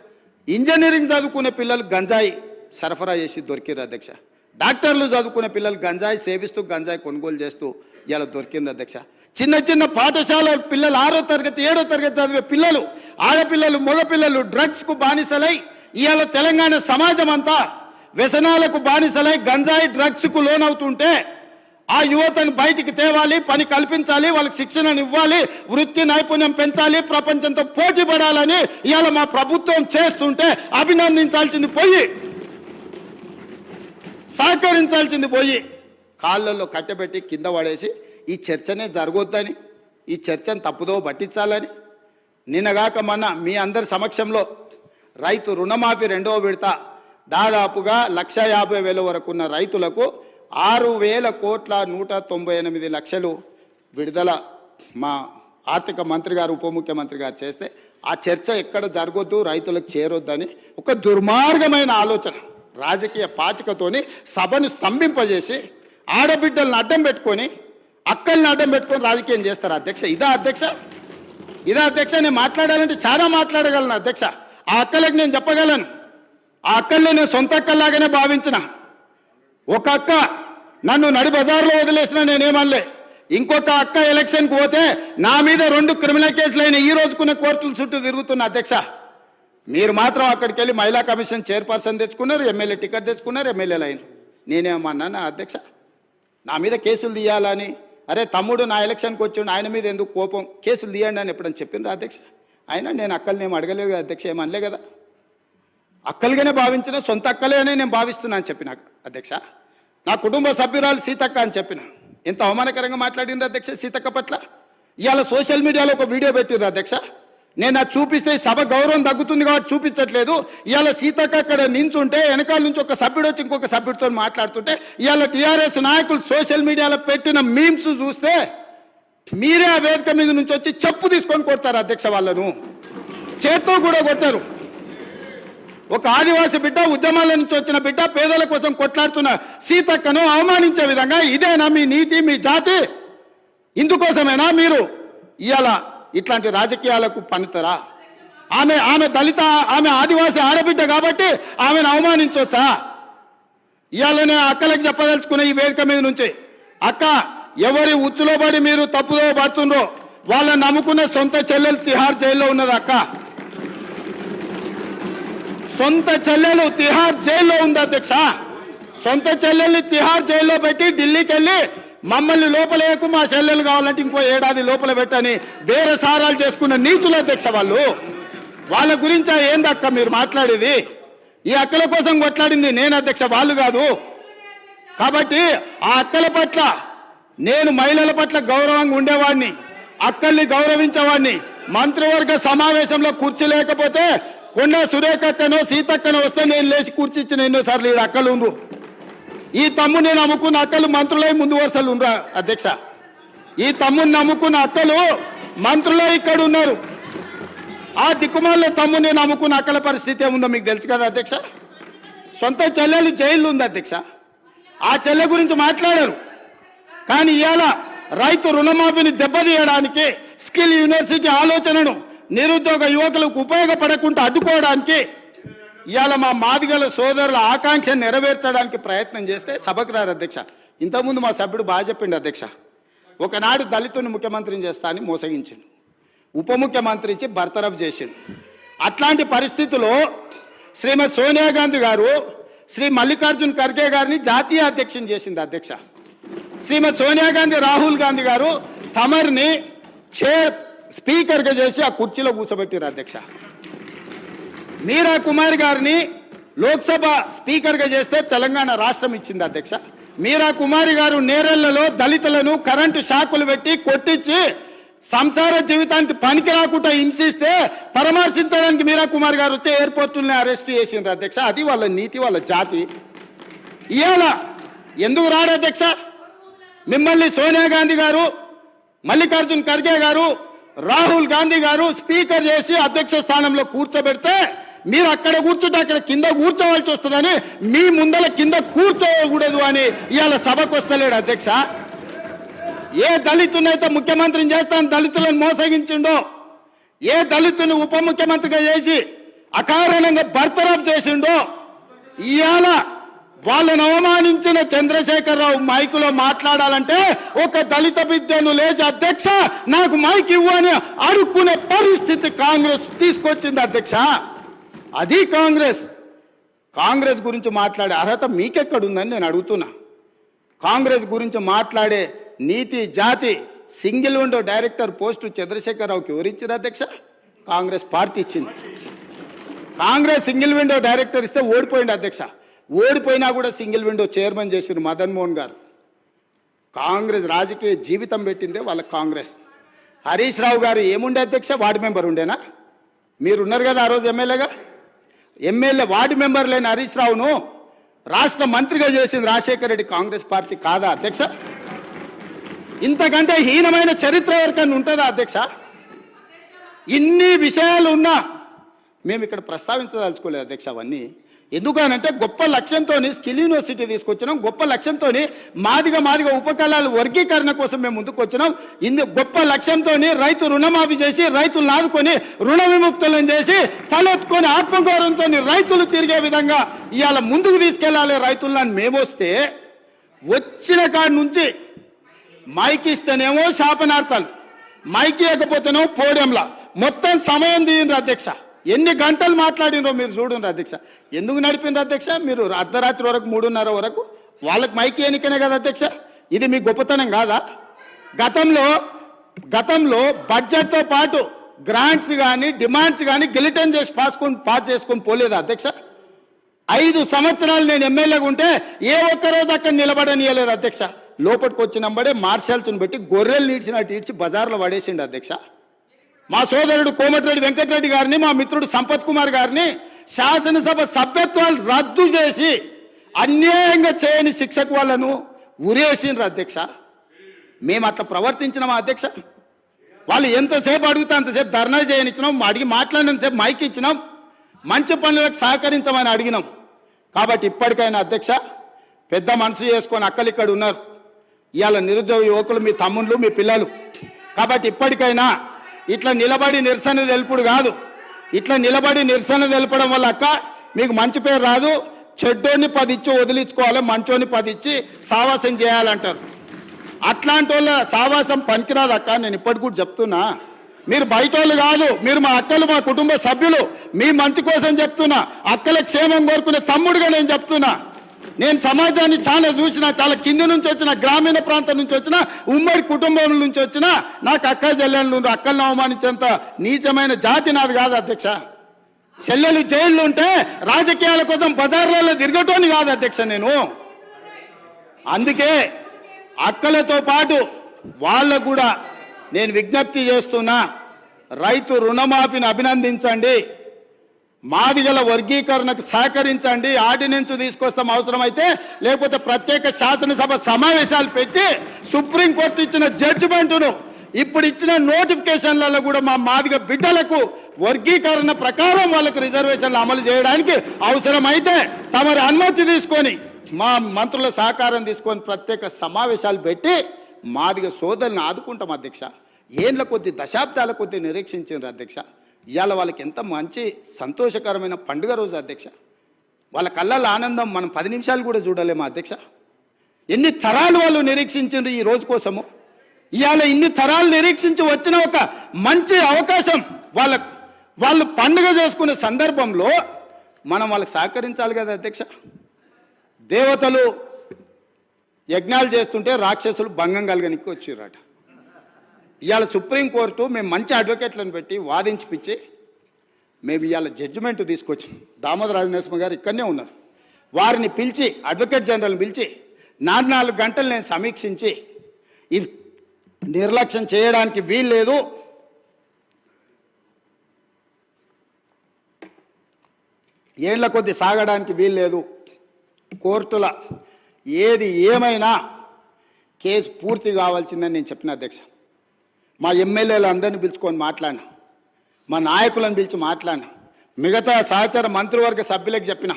ఇంజనీరింగ్ చదువుకునే పిల్లలు గంజాయి సరఫరా చేసి దొరికిరు అధ్యక్ష. డాక్టర్లు చదువుకునే పిల్లలు గంజాయి సేవిస్తూ గంజాయి కొనుగోలు చేస్తూ ఇలా దొరికింది అధ్యక్ష. చిన్న చిన్న పాఠశాల పిల్లలు 6వ తరగతి 7వ తరగతి చదివే పిల్లలు, ఆడపిల్లలు మగపిల్లలు డ్రగ్స్కు బానిసలై ఇవాళ తెలంగాణ సమాజం అంతా వ్యసనాలకు బానిసలై గంజాయి డ్రగ్స్కు లోనవుతుంటే ఆ యువతను బయటికి తేవాలి, పని కల్పించాలి, వాళ్ళకి శిక్షణను ఇవ్వాలి, వృత్తి నైపుణ్యం పెంచాలి, ప్రపంచంతో పోటీ పడాలని ఇవాళ మా ప్రభుత్వం చేస్తుంటే అభినందించాల్సింది పోయి, సహకరించాల్సింది పోయి కాళ్ళల్లో కట్టబెట్టి కింద పడేసి ఈ చర్చనే జరగొద్దని, ఈ చర్చను తప్పుదో పట్టించాలని నిన్నగాక మొన్న మీ అందరి సమక్షంలో రైతు రుణమాఫీ రెండవ విడత దాదాపుగా 1,50,000 వరకు ఉన్న రైతులకు 6,198,00,000 విడుదల మా ఆర్థిక మంత్రి గారు ఉప ముఖ్యమంత్రి గారు చేస్తే ఆ చర్చ ఎక్కడ జరగొద్దు, రైతులకు చేరొద్దని ఒక దుర్మార్గమైన ఆలోచన రాజకీయ పాచికతోని సభను స్తంభింపజేసి ఆడబిడ్డలను అడ్డం పెట్టుకొని అక్కల్ని అడ్డం పెట్టుకొని రాజకీయం చేస్తారు అధ్యక్ష. ఇదా అధ్యక్ష? నేను మాట్లాడాలంటే చాలా మాట్లాడగలను అధ్యక్ష. ఆ అక్కలకు నేను చెప్పగలను, ఆ అక్కల్ని నేను సొంత అక్కల్లాగానే భావించిన. ఒక అక్క నన్ను నడి బజార్లో వదిలేసినా నేనేమనలే, ఇంకొక అక్క ఎలక్షన్కి పోతే నా మీద 2 క్రిమినల్ కేసులు అయిన ఈ రోజుకున్న కోర్టుల చుట్టూ తిరుగుతున్న అధ్యక్ష. మీరు మాత్రం అక్కడికి వెళ్ళి మహిళా కమిషన్ చైర్పర్సన్ తెచ్చుకున్నారు, ఎమ్మెల్యే టికెట్ తెచ్చుకున్నారు, ఎమ్మెల్యేలు అయినారు. నేనేమన్నానా అధ్యక్ష? నా మీద కేసులు తీయాలని, అరే తమ్ముడు నా ఎలక్షన్కి వచ్చిండు ఆయన మీద ఎందుకు కోపం, కేసులు తీయండి అని ఎప్పుడని చెప్పిండ్రు అధ్యక్ష? అయినా నేను అక్కల్ని ఏం అడగలేదు కదా అధ్యక్ష, ఏమనలే కదా. అక్కలుగానే భావించిన, సొంత అక్కలే అని నేను భావిస్తున్నా అని చెప్పిన అధ్యక్ష. నా కుటుంబ సభ్యురాలు సీతక్క అని చెప్పిన. ఎంత అవమానకరంగా మాట్లాడిండ్రు అధ్యక్ష సీతక్క పట్ల. ఇవాళ సోషల్ మీడియాలో ఒక వీడియో పెట్టిర్రు అధ్యక్ష. నేను అది చూపిస్తే సభ గౌరవం తగ్గుతుంది కాబట్టి చూపించట్లేదు. ఇవాళ సీతక్క అక్కడ నించుంటే వెనకాల నుంచి ఒక సభ్యుడు వచ్చి ఇంకొక సభ్యుడితో మాట్లాడుతుంటే ఇవాళ టీఆర్ఎస్ నాయకులు సోషల్ మీడియాలో పెట్టిన మీమ్స్ చూస్తే మీరే ఆ వేదిక మీద నుంచి వచ్చి చెప్పు తీసుకొని కొడతారు అధ్యక్ష. వాళ్ళను చేత్తో కూడా కొట్టారు. ఒక ఆదివాసి బిడ్డ, ఉద్యమాల నుంచి వచ్చిన బిడ్డ, పేదల కోసం కొట్లాడుతున్న సీతక్కను అవమానించే విధంగా ఇదేనా మీ నీతి, మీ జాతి? ఇందుకోసమేనా మీరు ఇవాళ ఇట్లాంటి రాజకీయాలకు పనితరా? ఆమె దళిత, ఆమె ఆదివాసి ఆడబిడ్డ కాబట్టి ఆమెను అవమానించవచ్చా? ఇవాళనే అక్కలకు చెప్పదలుచుకున్న ఈ వేదిక మీద నుంచి, అక్క ఎవరి ఉచ్చులో పడి మీరు తప్పుదో పడుతుండ్రో వాళ్ళని నమ్ముకున్న సొంత చెల్లెలు తిహార్ జైల్లో ఉన్నది అక్క. సొంత చెల్లెలు తిహార్ జైల్లో ఉంది అధ్యక్ష. సొంత చెల్లెల్ని తిహార్ జైల్లో పెట్టి ఢిల్లీకి వెళ్ళి మమ్మల్ని లోపలేకు, మా చెల్లెలు కావాలంటే ఇంకో ఏడాది లోపల పెట్టని బేరసారాలు చేసుకున్న నీచుల అధ్యక్ష వాళ్ళు. వాళ్ళ గురించి ఏందక్క మీరు మాట్లాడేది? ఈ అక్కల కోసం కొట్లాడింది నేను అధ్యక్ష, వాళ్ళు కాదు. కాబట్టి ఆ అక్కల పట్ల నేను మహిళల పట్ల గౌరవంగా ఉండేవాడిని, అక్కల్ని గౌరవించేవాడిని. మంత్రివర్గ సమావేశంలో కుర్చీ లేకపోతే కొండ సురేఖక్కనో సీతక్కనో వస్తే నేను లేచి కూర్చి ఇచ్చిన ఎన్నోసార్లు. ఈ అక్కలు ఉండ్రు, ఈ తమ్ముని నమ్ముకున్న అక్కలు మంత్రులై ముందు వరుసలు ఉండరా అధ్యక్ష? ఈ తమ్ముని నమ్ముకున్న అక్కలు మంత్రులై ఇక్కడ ఉన్నారు. ఆ దిక్కుమాల తమ్ముని నమ్ముకున్న అక్కల పరిస్థితి ఏముందో మీకు తెలుసు కదా అధ్యక్ష. సొంత చెల్లెలు జైల్లో ఉంది అధ్యక్ష. ఆ చెల్లె గురించి మాట్లాడారు. కానీ ఇవాళ రైతు రుణమాఫీని దెబ్బతీయడానికి, స్కిల్ యూనివర్సిటీ ఆలోచనను నిరుద్యోగ యువకులకు ఉపయోగపడకుండా అడ్డుకోవడానికి ఇవాళ మా మాదిగల సోదరుల ఆకాంక్ష నెరవేర్చడానికి ప్రయత్నం చేస్తే సభకు రారు అధ్యక్ష. ఇంతకుముందు మా సభ్యుడు బాగా చెప్పిండు అధ్యక్ష. ఒకనాడు దళితుని ముఖ్యమంత్రిని చేస్తా అని మోసగించిండు, ఉప ముఖ్యమంత్రి ఇచ్చి బర్తరఫ్ చేసిండు. అట్లాంటి పరిస్థితుల్లో శ్రీమతి సోనియా గాంధీ గారు శ్రీ మల్లికార్జున్ ఖర్గే గారిని జాతీయ అధ్యక్షుని చేసింది అధ్యక్ష. శ్రీమతి సోనియా గాంధీ రాహుల్ గాంధీ గారు తమర్ని స్పీకర్గా చేసి ఆ కుర్చీలో కూర్చోబెట్టారు అధ్యక్ష. మీరా కుమార్ గారిని లోక్సభ స్పీకర్గా చేస్తే తెలంగాణ రాష్ట్రం ఇచ్చింది అధ్యక్ష. మీరా కుమారి గారు నేరెళ్లలో దళితులను కరెంటు షాకులు పెట్టి కొట్టించి సంసార జీవితానికి పనికి రాకుండా హింసిస్తే పరామర్శించడానికి మీరా కుమార్ గారు వస్తే ఎయిర్పోర్టుల్ని అరెస్ట్ చేసిండ్రు అధ్యక్ష. అది వాళ్ళ నీతి, వాళ్ళ జాతి. ఇవాళ ఎందుకు రాడు అధ్యక్ష? మిమ్మల్ని సోనియా గాంధీ గారు, మల్లికార్జున్ ఖర్గే గారు, రాహుల్ గాంధీ గారు స్పీకర్ చేసి అధ్యక్ష స్థానంలో కూర్చోబెడితే మీరు అక్కడ కూర్చుంటే అక్కడ కింద కూర్చోవలసి వస్తుందని మీ ముందల కింద కూర్చోకూడదు అని ఇవాళ సభకు వస్తలేడు అధ్యక్ష. ఏ దళితునైతే ముఖ్యమంత్రిని చేస్తాను దళితులను మోసగించిండో, ఏ దళితుని ఉప ముఖ్యమంత్రిగా చేసి అకారణంగా బర్తరఫ్ చేసిండో, ఇవాళ వాళ్ళను అవమానించిన చంద్రశేఖరరావు మైకులో మాట్లాడాలంటే ఒక దళిత బిడ్డను లేచి అధ్యక్ష నాకు మైక్ ఇవ్వు అని అడుక్కునే పరిస్థితి కాంగ్రెస్ తీసుకొచ్చింది అధ్యక్ష. అది కాంగ్రెస్ గురించి మాట్లాడే అర్హత మీకెక్కడుందని నేను అడుగుతున్నా. కాంగ్రెస్ గురించి మాట్లాడే నీతి జాతి సింగిల్ విండో డైరెక్టర్ పోస్టు చంద్రశేఖరరావుకి ఎవరిచ్చారు అధ్యక్ష? కాంగ్రెస్ పార్టీ ఇచ్చింది. కాంగ్రెస్ సింగిల్ విండో డైరెక్టర్ ఇస్తే ఓడిపోయింది అధ్యక్ష. ఓడిపోయినా కూడా సింగిల్ విండో చైర్మన్ చేసిన మదన్ మోహన్ గారు. కాంగ్రెస్ రాజకీయ జీవితం పెట్టిందే వాళ్ళ కాంగ్రెస్. హరీష్ రావు గారు ఏముండే అధ్యక్ష? వార్డు మెంబర్ ఉండేనా? మీరున్నారు కదా ఆ రోజు ఎమ్మెల్యేగా. ఎమ్మెల్యే వార్డు మెంబర్ లేని హరీష్ రావును రాష్ట్ర మంత్రిగా చేసింది రాజశేఖర రెడ్డి కాంగ్రెస్ పార్టీ కాదా అధ్యక్ష? ఇంతకంటే హీనమైన చరిత్ర ఎవరికైనా ఉంటుందా అధ్యక్ష? ఇన్ని విషయాలు ఉన్నా మేము ఇక్కడ ప్రస్తావించదలుచుకోలేదు అధ్యక్ష. అవన్నీ ఎందుకనంటే గొప్ప లక్ష్యంతో స్కిల్ యూనివర్సిటీ తీసుకొచ్చినాం. గొప్ప లక్ష్యంతో మాదిగ ఉపకళాల వర్గీకరణ కోసం మేము ముందుకు వచ్చినాం. గొప్ప లక్ష్యంతో రైతు రుణమాఫీ చేసి రైతులను ఆదుకొని రుణ విముక్తులను చేసి తలెత్తుకొని ఆత్మగౌరవంతో రైతులు తిరిగే విధంగా ఇవాళ ముందుకు తీసుకెళ్లాలి రైతులను మేము వస్తే, వచ్చిన కాడి నుంచి మైకి ఇస్తేనేమో శాపనార్థాలు, మైకి ఇవ్వకపోతేనేమో పోడియంలా మొత్తం సమయం తీయండి అధ్యక్ష. ఎన్ని గంటలు మాట్లాడినరో మీరు చూడండి అధ్యక్ష. ఎందుకు నడిపినరు అధ్యక్ష? మీరు అర్ధరాత్రి వరకు 3:30 వరకు వాళ్ళకి మైకి ఎన్నికనే కదా అధ్యక్ష. ఇది మీ గొప్పతనం కాదా? గతంలో బడ్జెట్తో పాటు గ్రాంట్స్ కానీ డిమాండ్స్ కానీ గిలిటన్ చేసి పాస్ చేసుకొని పోలేదా అధ్యక్ష? 5 సంవత్సరాలు నేను ఎమ్మెల్యేగా ఉంటే ఏ ఒక్కరోజు అక్కడ నిలబడనియలేదు అధ్యక్ష. లోపలికి వచ్చినంబడే మార్షల్స్ని పెట్టి గొర్రెలు నీడ్చినట్టు ఈడ్చి బజార్లో పడేసిండు అధ్యక్ష. మా సోదరుడు కోమటిరెడ్డి వెంకటరెడ్డి గారిని, మా మిత్రుడు సంపత్ కుమార్ గారిని శాసనసభ సభ్యత్వాలు రద్దు చేసి అన్యాయంగా చేయని శిక్షకు వాళ్ళను ఉరేసిండ్రు అధ్యక్ష. మేము అట్లా ప్రవర్తించినామా అధ్యక్ష? వాళ్ళు ఎంతసేపు అడిగితే అంతసేపు ధర్నా చేయనిచ్చినాం, అడిగి మాట్లాడినంతసేపు మైక్ ఇచ్చినాం, మంచి పనులకు సహకరించమని అడిగినాం. కాబట్టి ఇప్పటికైనా అధ్యక్ష పెద్ద మనసు చేసుకొని అక్కలు ఇక్కడ ఉన్నారు. ఇవాళ నిరుద్యోగ యువకులు మీ తమ్ముళ్ళు మీ పిల్లలు. కాబట్టి ఇప్పటికైనా ఇట్లా నిలబడి నిరసన తెలుపుడు కాదు. ఇట్లా నిలబడి నిరసన తెలపడం వల్ల అక్క మీకు మంచి పేరు రాదు. చెడ్డోని 10 ఇచ్చి వదిలించుకోవాలి, మంచోని 10 ఇచ్చి సావాసం చేయాలంటారు. అట్లాంటి వాళ్ళ సావాసం పనికిరాదు అక్క. నేను ఇప్పటికి కూడా చెప్తున్నా, మీరు బయట వాళ్ళు కాదు, మీరు మా అక్కలు, మా కుటుంబ సభ్యులు. మీ మంచి కోసం చెప్తున్నా, అక్కల క్షేమం కోరుకునే తమ్ముడుగా నేను చెప్తున్నా. నేను సమాజాన్ని చాలా చూసిన, చాలా కింది నుంచి వచ్చిన, గ్రామీణ ప్రాంతం నుంచి వచ్చిన, ఉమ్మడి కుటుంబం నుంచి వచ్చిన, నాకు అక్క చెల్లెళ్ళు అక్కలను అవమానించేంత నీచమైన జాతి నాది కాదు అధ్యక్ష. చెల్లెలు జైళ్ళు ఉంటే రాజకీయాల కోసం బజార్లలో తిరగటోని కాదు అధ్యక్ష నేను. అందుకే అక్కలతో పాటు వాళ్ళకు కూడా నేను విజ్ఞప్తి చేస్తున్నా, రైతు రుణమాఫీని అభినందించండి, మాదిగల వర్గీకరణకు సహకరించండి, ఆర్డినెన్స్ తీసుకొస్తాం అవసరమైతే, లేకపోతే ప్రత్యేక శాసనసభ సమావేశాలు పెట్టి సుప్రీంకోర్టు ఇచ్చిన జడ్జిమెంటును ఇప్పుడు ఇచ్చిన నోటిఫికేషన్లలో కూడా మా మాదిగ బిడ్డలకు వర్గీకరణ ప్రకారం వాళ్ళకు రిజర్వేషన్లు అమలు చేయడానికి అవసరమైతే తమరి అనుమతి తీసుకొని మా మంత్రుల సహకారం తీసుకొని ప్రత్యేక సమావేశాలు పెట్టి మాదిగ సోదరులను ఆదుకుంటాం అధ్యక్ష. ఏళ్ళ కొద్ది దశాబ్దాల కొద్ది నిరీక్షించారు అధ్యక్ష. ఇవాళ వాళ్ళకి ఎంత మంచి సంతోషకరమైన పండుగ రోజు అధ్యక్ష. వాళ్ళ కళ్ళల్లో ఆనందం మనం 10 నిమిషాలు కూడా చూడలేము అధ్యక్ష. ఎన్ని తరాలు వాళ్ళు నిరీక్షించారు ఈ రోజు కోసము. ఇవాళ ఇన్ని తరాలు నిరీక్షించి వచ్చిన ఒక మంచి అవకాశం వాళ్ళు పండుగ చేసుకునే సందర్భంలో మనం వాళ్ళకి సహకరించాలి కదా అధ్యక్ష. దేవతలు యజ్ఞాలు చేస్తుంటే రాక్షసులు భంగం కలగనికి వచ్చిర్రట. ఇవాళ సుప్రీంకోర్టు మేము మంచి అడ్వకేట్లను పెట్టి వాదించిపిచ్చి మేము ఇవాళ జడ్జిమెంట్ తీసుకొచ్చాం. దామోదర రాజనరసింహ గారు ఇక్కడనే ఉన్నారు. వారిని పిలిచి, అడ్వకేట్ జనరల్ని పిలిచి 4 గంటలు నేను సమీక్షించి ఇది నిర్లక్ష్యం చేయడానికి వీల్లేదు, ఏళ్ల కొద్ది సాగడానికి వీల్లేదు, కోర్టుల ఏది ఏమైనా కేసు పూర్తి కావాల్సిందని నేను చెప్పిన అధ్యక్ష. మా ఎమ్మెల్యేలు అందరిని పిలుచుకొని మాట్లాడినా, మా నాయకులను పిలిచి మాట్లాడినా, మిగతా సహచర మంత్రివర్గ సభ్యులకు చెప్పిన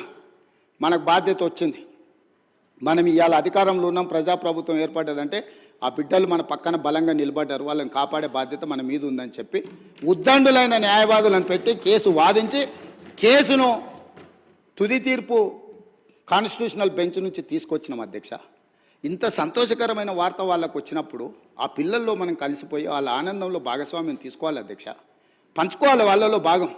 మనకు బాధ్యత వచ్చింది. మనం ఇవాళ అధికారంలో ఉన్నాం, ప్రజాప్రభుత్వం ఏర్పడ్డదంటే ఆ బిడ్డలు మన పక్కన బలంగా నిలబడ్డారు, వాళ్ళని కాపాడే బాధ్యత మన మీద ఉందని చెప్పి ఉద్దండులైన న్యాయవాదులను పెట్టి కేసు వాదించి కేసును తుది తీర్పు కాన్స్టిట్యూషనల్ బెంచ్ నుంచి తీసుకొచ్చినాం అధ్యక్ష. ఇంత సంతోషకరమైన వార్త వాళ్ళకు వచ్చినప్పుడు ఆ పిల్లల్లో మనం కలిసిపోయి వాళ్ళ ఆనందంలో భాగస్వామ్యం తీసుకోవాలి అధ్యక్ష, పంచుకోవాలి వాళ్ళలో భాగం.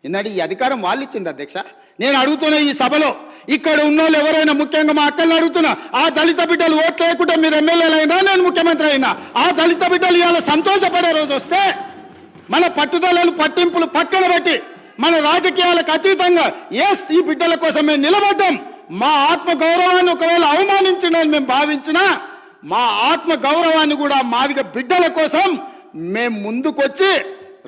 ఎందుకంటే ఈ అధికారం వాళ్ళు ఇచ్చింది అధ్యక్ష. నేను అడుగుతున్నా ఈ సభలో ఇక్కడ ఉన్న వాళ్ళు ఎవరైనా, ముఖ్యంగా మా అక్కల్ని అడుగుతున్నా, ఆ దళిత బిడ్డలు ఓట్లు లేకుండా మీరు ఎమ్మెల్యేలు అయినా, నేను ముఖ్యమంత్రి అయినా, ఆ దళిత బిడ్డలు ఇవాళ సంతోషపడే రోజు వస్తే మన పట్టుదలలు పట్టింపులు పక్కన పెట్టి మన రాజకీయాలకు అతీతంగా ఈ బిడ్డల కోసం మేము నిలబడ్డాం. మా ఆత్మ గౌరవాన్ని ఒకవేళ అవమానించిందని మేము భావించినా, మా ఆత్మ గౌరవాన్ని కూడా మాదిగ బిడ్డల కోసం మేము ముందుకొచ్చి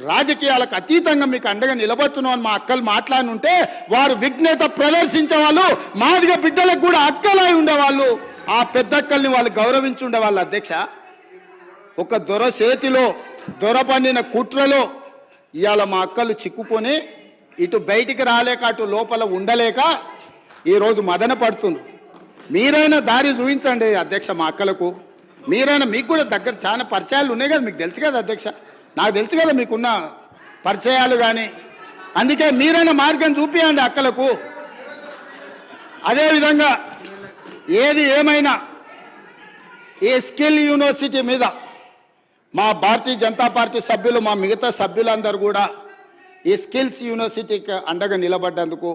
రాజకీయాలకు అతీతంగా మీకు అండగా నిలబడుతున్నాం అని మా అక్కలు మాట్లాడుంటే, వారు విఘ్నత ప్రదర్శించే వాళ్ళు, మాదిగ బిడ్డలకు కూడా అక్కలై ఉండేవాళ్ళు, ఆ పెద్దక్కల్ని వాళ్ళు గౌరవించి ఉండేవాళ్ళు అధ్యక్ష. ఒక దొర చేతిలో దొర పండిన కుట్రలో ఇవాళ మా అక్కలు చిక్కుకొని ఇటు బయటికి రాలేక అటు లోపల ఉండలేక ఈరోజు మదన పడుతుంది. మీరైనా దారి చూపించండి అధ్యక్ష మా అక్కలకు. మీరైనా, మీకు కూడా దగ్గర చాలా పరిచయాలు ఉన్నాయి కదా, మీకు తెలుసు కదా అధ్యక్ష, నాకు తెలుసు కదా మీకున్న పరిచయాలు కానీ. అందుకే మీరైనా మార్గం చూపించండి అక్కలకు. అదేవిధంగా ఏది ఏమైనా ఈ స్కిల్ యూనివర్సిటీ మీద మా భారతీయ జనతా పార్టీ సభ్యులు, మా మిగతా సభ్యులందరూ కూడా ఈ స్కిల్స్ యూనివర్సిటీకి అండగా నిలబడ్డందుకు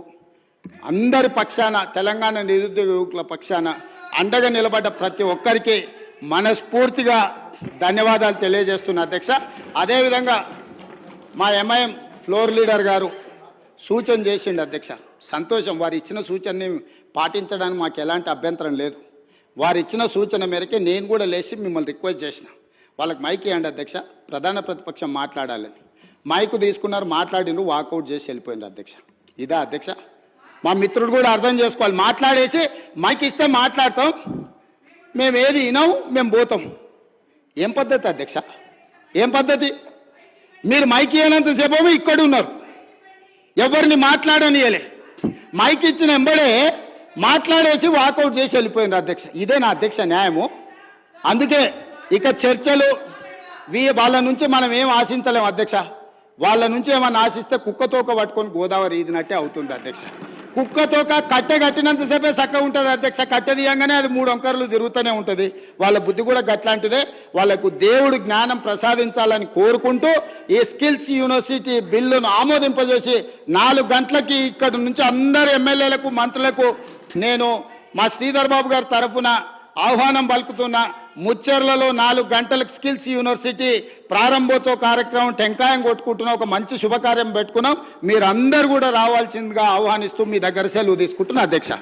అందరి పక్షాన, తెలంగాణ నిరుద్యోగ యువకుల పక్షాన అండగా నిలబడ్డ ప్రతి ఒక్కరికి మనస్ఫూర్తిగా ధన్యవాదాలు తెలియజేస్తున్నా అధ్యక్ష. అదేవిధంగా మా ఎంఐఎం ఫ్లోర్ లీడర్ గారు సూచన చేసిండు అధ్యక్ష, సంతోషం. వారు ఇచ్చిన సూచనని పాటించడానికి మాకు ఎలాంటి అభ్యంతరం లేదు. వారు ఇచ్చిన సూచన మేరకే నేను కూడా లేచి మిమ్మల్ని రిక్వెస్ట్ చేసిన, వాళ్ళకి మైక్ ఇవ్వండి అధ్యక్ష, ప్రధాన ప్రతిపక్షం మాట్లాడాలని. మైకు తీసుకున్నారు, మాట్లాడిండ్రు, వాకౌట్ చేసి వెళ్ళిపోయింది అధ్యక్ష. ఇదా అధ్యక్ష? మా మిత్రుడు కూడా అర్థం చేసుకోవాలి. మాట్లాడేసి మైక్ ఇస్తే మాట్లాడతాం, మేము ఏది వినాం, మేము పోతాం. ఏం పద్ధతి అధ్యక్ష? ఏం పద్ధతి? మీరు మైక్ ఇవ్వనంతసేపు ఇక్కడ ఉన్నారు, ఎవరిని మాట్లాడనియలే. మైక్ ఇచ్చిన వెంబడే మాట్లాడేసి వాకౌట్ చేసి వెళ్ళిపోయినారు అధ్యక్ష. ఇదే నా అధ్యక్ష న్యాయము. అందుకే ఇక చర్చలు వాళ్ళ నుంచి మనం ఏం ఆశించలేము అధ్యక్ష. వాళ్ళ నుంచి ఏమన్నా ఆశిస్తే కుక్కతోక పట్టుకొని గోదావరి ఈదినట్టే అవుతుంది అధ్యక్ష. కుక్కతోక కట్టె కట్టినంతసేపే చక్కగా ఉంటుంది అధ్యక్ష. కట్టె తీయంగానే అది 3 వంకర్లు తిరుగుతూనే ఉంటుంది. వాళ్ళ బుద్ధి కూడా గట్లాంటిదే. వాళ్ళకు దేవుడు జ్ఞానం ప్రసాదించాలని కోరుకుంటూ ఈ స్కిల్స్ యూనివర్సిటీ బిల్లును ఆమోదింపజేసి 4 గంటలకి ఇక్కడ నుంచి అందరు ఎమ్మెల్యేలకు, మంత్రులకు నేను మా శ్రీధర్ బాబు గారి తరఫున ఆహ్వానం పలుకుతున్నా. ముచ్చెర్లలో 4 గంటలకు స్కిల్స్ యూనివర్సిటీ ప్రారంభోత్సవ కార్యక్రమం టెంకాయం కొట్టుకుంటున్నాం, ఒక మంచి శుభకార్యం పెట్టుకున్నాం. మీరందరూ కూడా రావాల్సిందిగా ఆహ్వానిస్తూ మీ దగ్గర సెలవు తీసుకుంటున్నా అధ్యక్ష.